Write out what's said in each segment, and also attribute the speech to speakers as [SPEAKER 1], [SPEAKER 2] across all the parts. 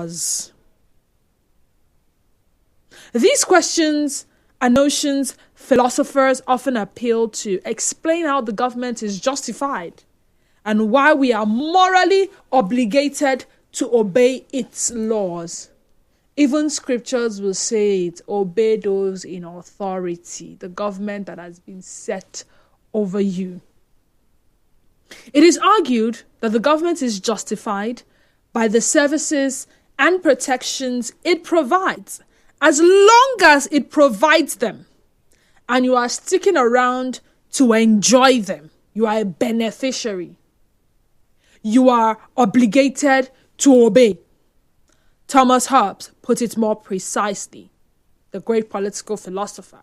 [SPEAKER 1] laws? These questions and notions philosophers often appeal to explain how the government is justified and why we are morally obligated to obey its laws. Even scriptures will say it, obey those in authority, the government that has been set over you. It is argued that the government is justified by the services and protections it provides, as long as it provides them, and you are sticking around to enjoy them. You are a beneficiary. You are obligated to obey. Thomas Hobbes put it more precisely, the great political philosopher.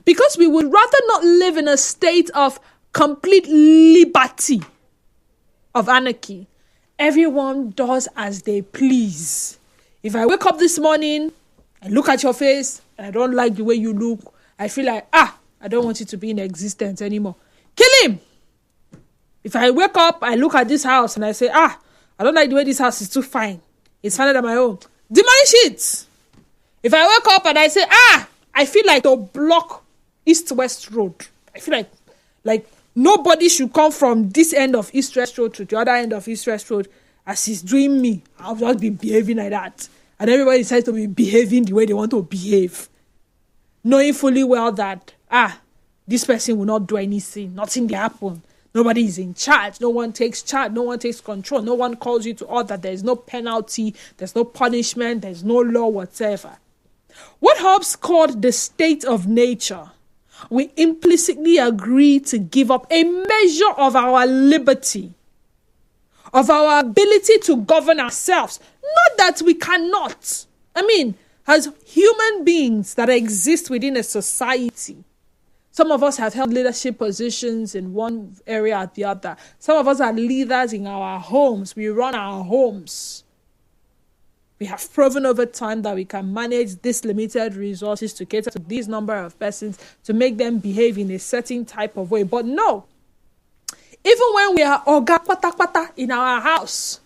[SPEAKER 1] Because we would rather not live in a state of complete liberty, of anarchy. Everyone does as they please. If I wake up this morning, I look at your face, and I don't like the way you look, I feel like, I don't want you to be in existence anymore. Kill him! If I wake up, I look at this house, and I say, I don't like the way this house is too fine. It's finer than my own. Demolish it! If I wake up and I say, I feel like to block East-West Road. I feel like nobody should come from this end of East-West Road to the other end of East-West Road as he's doing me. I'll just be behaving like that. And everybody decides to be behaving the way they want to behave. Knowing fully well that, this person will not do anything. Nothing will happen. Nobody is in charge. No one takes charge. No one takes control. No one calls you to order. There's no penalty. There's no punishment. There's no law whatsoever. What Hobbes called the state of nature, we implicitly agree to give up a measure of our liberty, of our ability to govern ourselves. Not that we cannot. As human beings that exist within a society, some of us have held leadership positions in one area or the other. Some of us are leaders in our homes. We run our homes. We have proven over time that we can manage these limited resources to cater to this number of persons, to make them behave in a certain type of way. But no, even when we are oga pata pata in our house,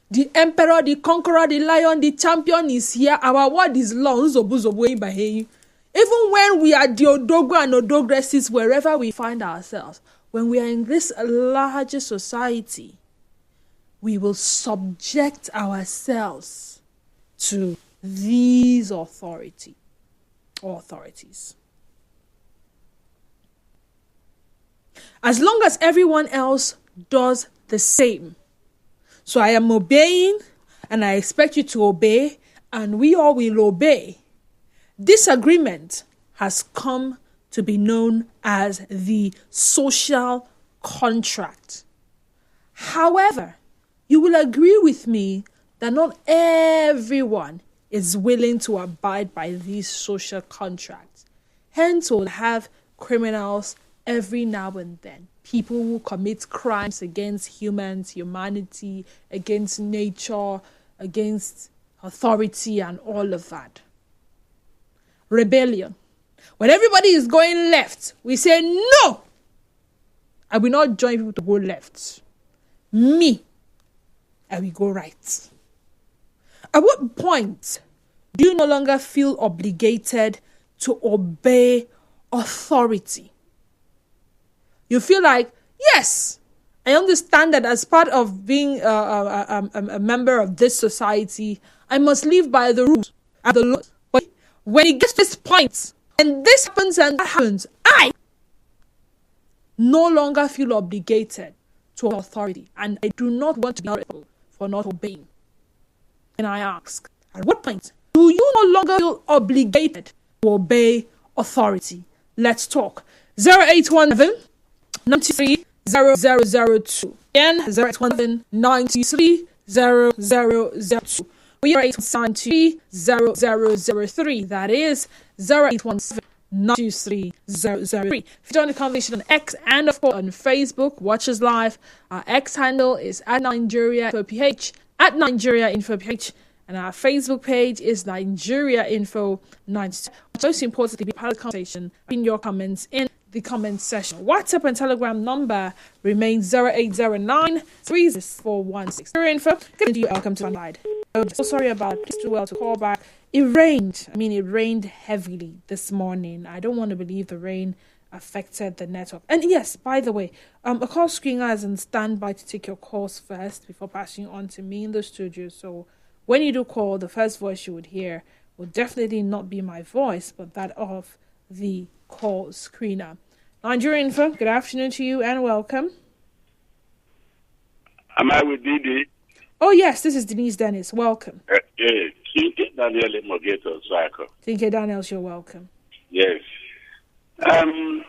[SPEAKER 1] the emperor, the conqueror, the lion, the champion is here. Our word is law. Even when we are the Odogwu and Odogresses, wherever we find ourselves, when we are in this larger society, we will subject ourselves to these authorities. As long as everyone else does the same. So I am obeying, and I expect you to obey, and we all will obey. This agreement has come to be known as the social contract. However, you will agree with me that not everyone is willing to abide by these social contracts. Hence, we'll have criminals every now and then. People who commit crimes against humans, humanity, against nature, against authority, and all of that. Rebellion. When everybody is going left, we say, no! I will not join people to go left. I will go right. At what point do you no longer feel obligated to obey authority? You feel like, yes, I understand that as part of being a member of this society, I must live by the rules and the laws. But when it gets to this point, and this happens and that happens, I no longer feel obligated to authority. And I do not want to be responsible for not obeying. And I ask, at what point do you no longer feel obligated to obey authority? Let's talk. 0817 93 0002. Again, 0817 93 0002. We are 893 0003. That is 0817 923 003. If you join the conversation on X and of course on Facebook, watch us live. Our X handle is @NigeriaInfoPH, @NigeriaInfoPH, and our Facebook page is Nigeria Info 92. Most importantly, be part of the conversation. In your comments in the comment section. WhatsApp and Telegram number remains 0809 30416. Info. Welcome to the side. So sorry about it. Please do well to call back. It rained. It rained heavily this morning. I don't want to believe the rain affected the network. And yes, by the way, a call screener is on standby to take your calls first before passing on to me in the studio. So when you do call, the first voice you would hear will definitely not be my voice, but that of the call screener. Nigerian Info, good afternoon to you and welcome.
[SPEAKER 2] Am I with Didi?
[SPEAKER 1] Oh, yes, this is Denise Dennis. Welcome.
[SPEAKER 2] Yes. Daniel Mogeto, Swako.
[SPEAKER 1] Tinke Daniels, you're welcome.
[SPEAKER 2] Yes. When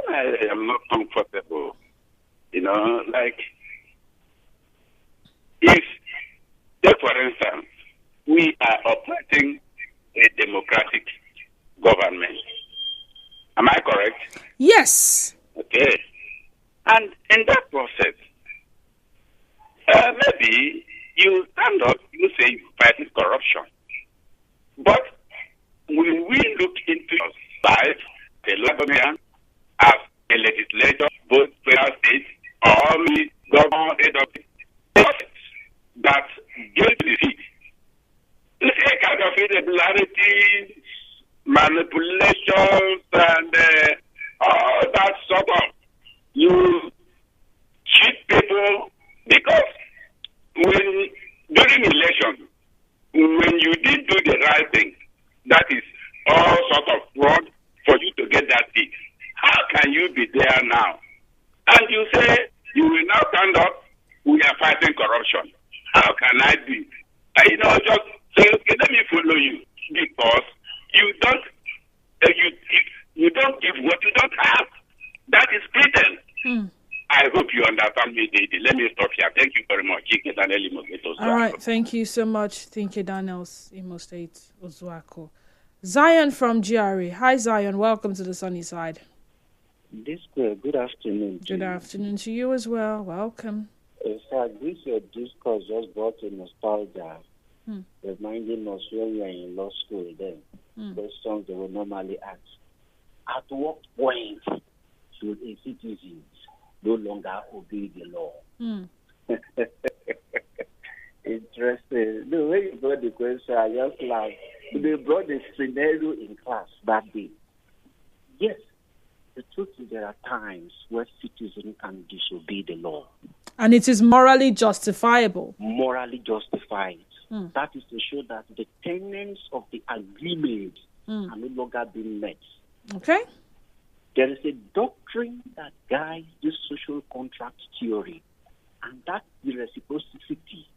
[SPEAKER 2] I am not comfortable, like, if, take for instance, we are operating a democratic government. Am I correct?
[SPEAKER 1] Yes.
[SPEAKER 2] Okay. And in that process, maybe you stand up, you say you fight corruption. But when we look into your side, the government as a legislator, both federal states, or the government head of it, that guilty defeat. You see kind of irregularities, manipulations, and all that sort of, you cheat people, because during election, when you did do the right thing, that is all sort of fraud for you to get that seat. How can you be there now? And you say you will now stand up, we are fighting corruption. How can I be? Just say, okay, let me follow you, because you don't give what you don't have. That is pretense. I hope you understand me, Didi. Let me stop here. Thank you very much.
[SPEAKER 1] All right. Thank you so much. Thank you, Daniels, Imo State, Ozuako. Zion from GRA. Hi, Zion. Welcome to the sunny side.
[SPEAKER 3] Good afternoon.
[SPEAKER 1] Good afternoon to you as well. Welcome.
[SPEAKER 3] Sir, this discourse just brought a nostalgia, reminding us when we were in law school then. Questions they would normally ask. At what point should a citizen no longer obey the law? Interesting. The way you brought the question, I just laughed. They brought the scenario in class that day. Yes, the truth is there are times where citizens can disobey the law.
[SPEAKER 1] And it is morally justifiable.
[SPEAKER 3] Morally justified. That is to show that the tenets of the agreement are no longer being met.
[SPEAKER 1] Okay.
[SPEAKER 3] There is a doctrine that guides this social contract theory, and that's the reciprocity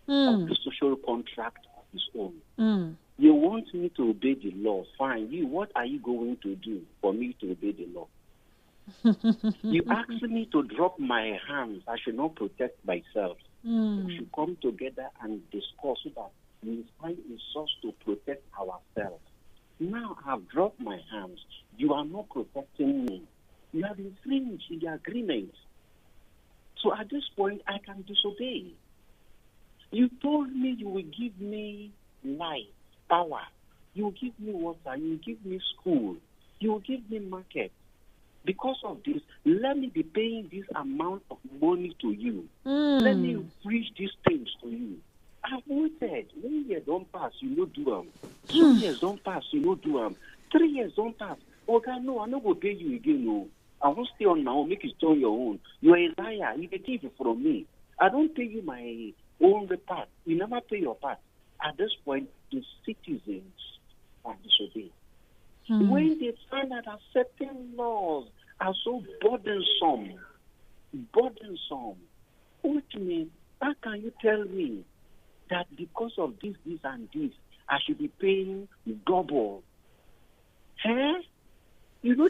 [SPEAKER 3] of the social contract of its own. You want me to obey the law, fine. What are you going to do for me to obey the law? You ask me to drop my hands, I should not protect myself. We should come together and discuss so that we find a source to protect ourselves. Now I've dropped my hands. You are not protecting me. You have infringed the agreement. So at this point, I can disobey. You told me you will give me life, power. You will give me water. You will give me school. You will give me market. Because of this, let me be paying this amount of money to you. Let me preach these things to you. I've waited. 1 year don't pass, you no do them. 2 years don't pass, you no do them. 3 years don't pass. Okay, no, I'm not going to pay you again. No, I won't stay on my own, make it on your own. You're a liar. You get it from me. I don't pay you my own part. You never pay your part. At this point, the citizens are disobeying. When they find out that certain laws are so burdensome, which means, how can you tell me that because of this, and this, I should be paying double?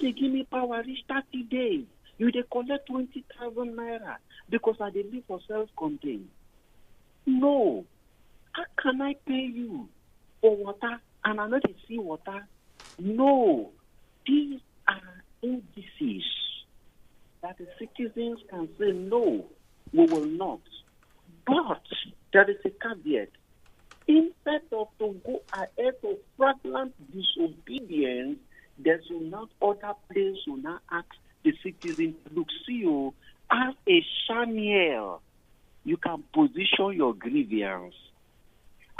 [SPEAKER 3] They give me power reach 30 days. They collect 20,000 naira because I live for self-contained. No. How can I pay you for water and I not see water? No. These are indices that the citizens can say, no, we will not. But there is a caveat. Instead of to go ahead of flagrant disobedience, there will not other place will not ask the citizen, look, see you as a channel. You can position your grievance.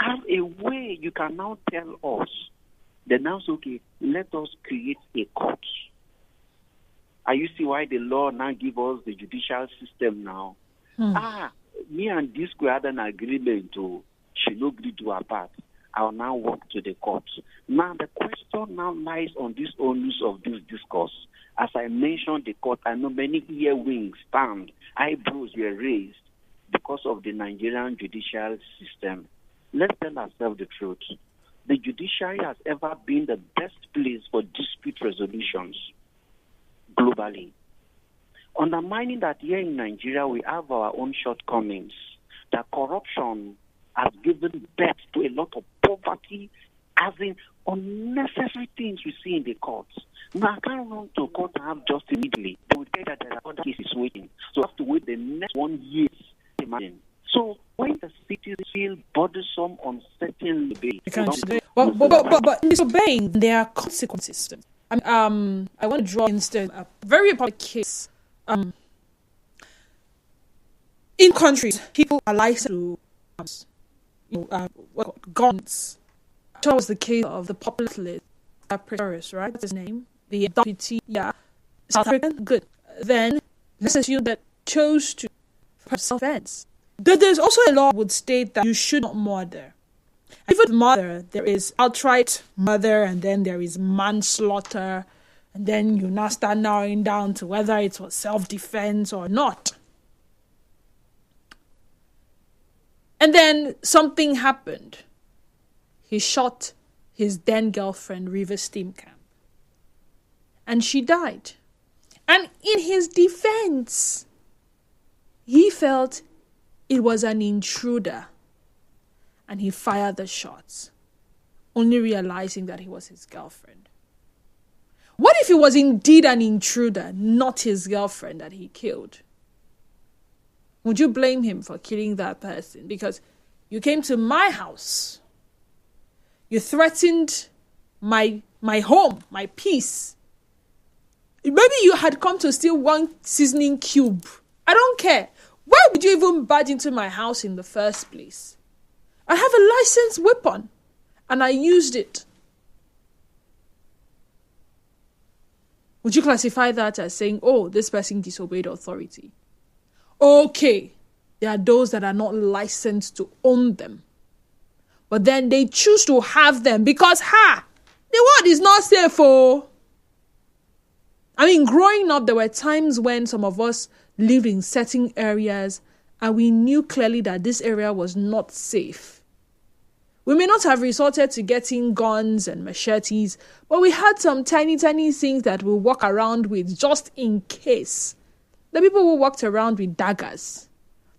[SPEAKER 3] have a way you can now tell us. Then now say, okay, let us create a court. Are you see why the law now give us the judicial system now? Me and this we had an agreement to she no agree to her part. I'll now walk to the court. Now the question now lies on this onus of this discourse. As I mentioned the court, I know many earwings stand, eyebrows were raised because of the Nigerian judicial system. Let's tell ourselves the truth. The judiciary has ever been the best place for dispute resolutions globally. Undermining that here in Nigeria we have our own shortcomings, that corruption has given birth to a lot of poverty, as in unnecessary things we see in the courts. Now, I can't run to court and have justice immediately. They will say that there are other cases waiting. So I have to wait the next 1 year. Imagine. So when the cities feel burdensome, uncertain,
[SPEAKER 1] but in disobeying, there are consequences. I want to draw instead a very important case. In countries, people are licensed to guns. That was the case of the populist Pretorius, right? That's his name. The deputy, South African. Good. Then let's assume that chose to self-defense. There's also a law that would state that you should not murder. And even murder, there is outright murder, and then there is manslaughter, and then you now start narrowing down to whether it was self-defense or not. And then something happened. He shot his then girlfriend, River Steenkamp. And she died. And in his defense, he felt it was an intruder. And he fired the shots, only realizing that he was his girlfriend. What if it was indeed an intruder, not his girlfriend, that he killed? Would you blame him for killing that person? Because you came to my house. You threatened my home, my peace. Maybe you had come to steal one seasoning cube. I don't care. Why would you even barge into my house in the first place? I have a licensed weapon, and I used it. Would you classify that as saying, oh, this person disobeyed authority? Okay, there are those that are not licensed to own them. But then they choose to have them because, the world is not safe. I mean, growing up, there were times when some of us lived in certain areas and we knew clearly that this area was not safe. We may not have resorted to getting guns and machetes, but we had some tiny, tiny things that we walk around with just in case. The people who walked around with daggers.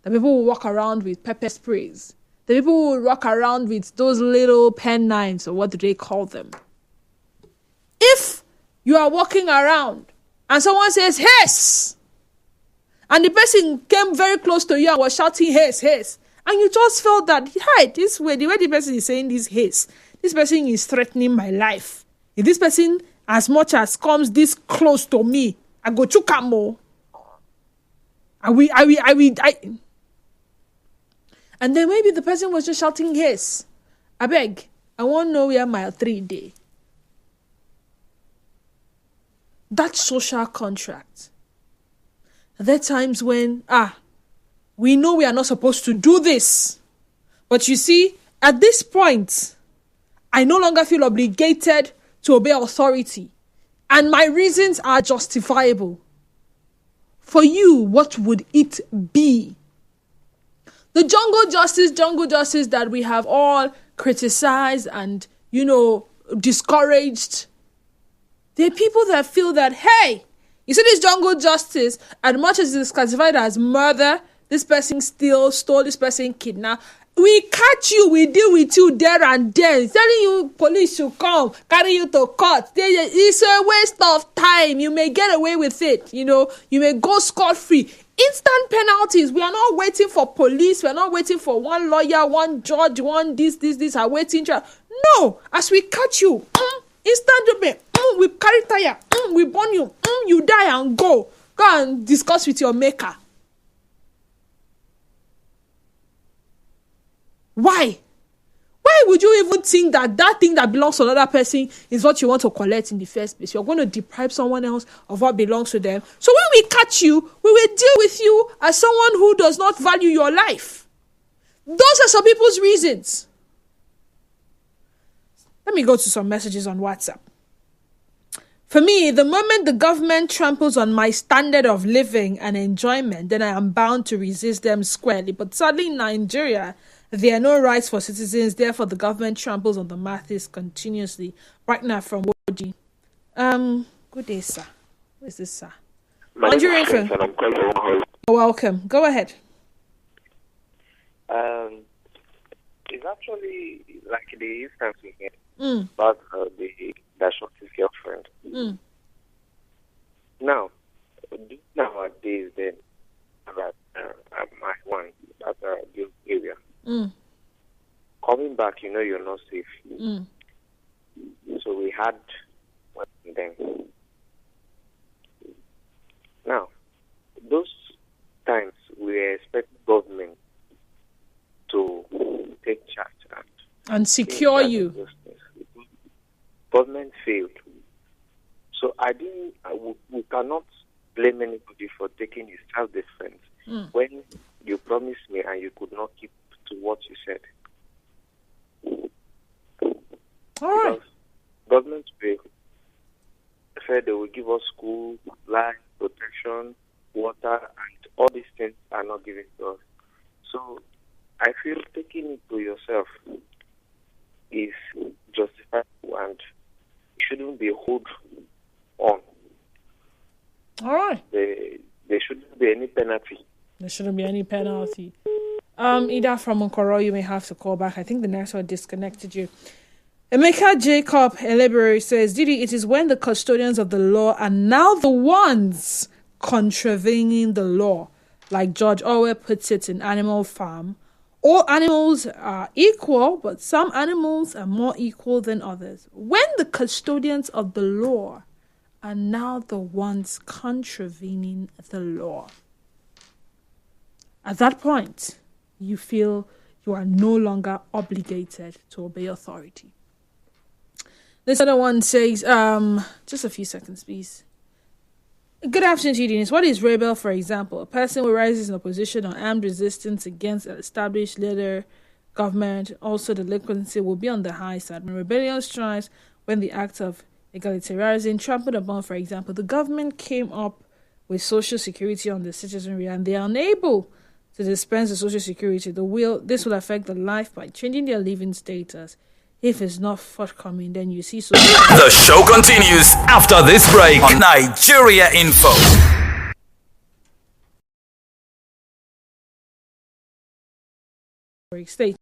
[SPEAKER 1] The people who walk around with pepper sprays. The people who walk around with those little pen knives, or what do they call them? If you are walking around and someone says, "Hiss!" and the person came very close to you and was shouting, "Hiss, hiss," and you just felt that, this way, the way the person is saying this hiss, this person is threatening my life. If this person, as much as comes this close to me, I go chukamo. And then maybe the person was just shouting, "Hiss, I beg, I want to know where my 3 day." That social contract. There are times when, we know we are not supposed to do this. But you see, at this point, I no longer feel obligated to obey authority. And my reasons are justifiable. For you, what would it be? The jungle justice that we have all criticized and, discouraged. There are people that feel that, hey, you see this jungle justice, as much as it is classified as murder, this person stole, this person kidnapped, we catch you, we deal with you there and then, telling you police should come, carry you to court. It's a waste of time. You may get away with it, you may go scot-free. Instant penalties. We are not waiting for police. We are not waiting for one lawyer, one judge, one this, are waiting. No, as we catch you, instant we carry tire, we burn you, you die and go and discuss with your maker. Why Why would you even think that that thing that belongs to another person is what you want to collect in the first place? You're going to deprive someone else of what belongs to them. So when we catch you, we will deal with you as someone who does not value your life. Those are some people's reasons. Let me go to some messages on WhatsApp. For me, the moment the government tramples on my standard of living and enjoyment, then I am bound to resist them squarely. But sadly, in Nigeria, there are no rights for citizens. Therefore, the government tramples on the masses continuously. Right now, from Woji. Good day, sir. Who is this, sir? Nigerian film. Welcome. Go ahead.
[SPEAKER 4] It's actually like the instance we had about that shot his girlfriend. Now, nowadays, then, about my one, that's the area. Coming back, you're not safe. So we had one then. Now, those times we expect government to take charge
[SPEAKER 1] and secure you.
[SPEAKER 4] Government failed. So we cannot blame anybody for taking his self-defense when you promised me and you could not keep to what you said.
[SPEAKER 1] All right.
[SPEAKER 4] Government failed. They said they will give us school, life, protection, water, and all these things are not given to us. So I feel taking it to yourself is justifiable and shouldn't be hold on.
[SPEAKER 1] All right.
[SPEAKER 4] There shouldn't be any penalty.
[SPEAKER 1] There shouldn't be any penalty. Ida from Okoro, you may have to call back. I think the next one disconnected you. Emeka Jacob Elebere says, Didi, it is when the custodians of the law are now the ones contravening the law. Like George Orwell puts it in Animal Farm, all animals are equal, but some animals are more equal than others. When the custodians of the law are now the ones contravening the law. At that point, you feel you are no longer obligated to obey authority. This other one says, just a few seconds, please. Good afternoon to you, Dennis. What is rebel, for example? A person who rises in opposition or armed resistance against an established leader, government. Also, delinquency will be on the high side. When rebellion strikes, when the act of egalitarianism trampled upon, for example, the government came up with social security on the citizenry and they are unable to dispense the social security. This will affect the life by changing their living status. If it's not forthcoming, then you see...
[SPEAKER 5] The show continues after this break on Nigeria Info.
[SPEAKER 1] Stay